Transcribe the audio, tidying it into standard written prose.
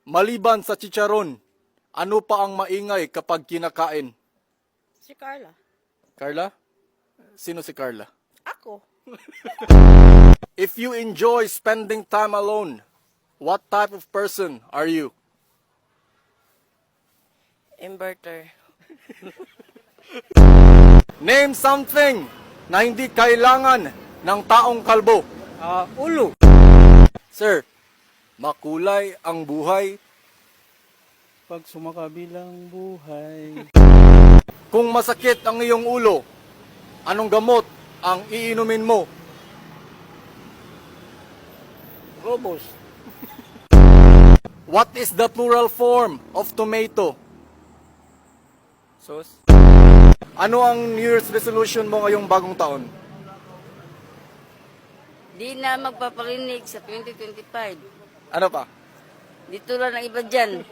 Maliban sa chicharon, ano pa ang maingay kapag kinakain? Si Carla. Carla? Sino si Carla? Ako. If you enjoy spending time alone, what type of person are you? Inverter. Name something na hindi kailangan ng taong kalbo. Ulo. Sir, makulay ang buhay. Pag sumakabilang buhay. Kung masakit ang iyong ulo, anong gamot ang iinumin mo? Robos. What is the plural form of tomato? Sos. Ano ang New Year's resolution mo ngayong bagong taon? Di na magpaparinig sa 2025. Ano pa? Dito lang ang iba dyan.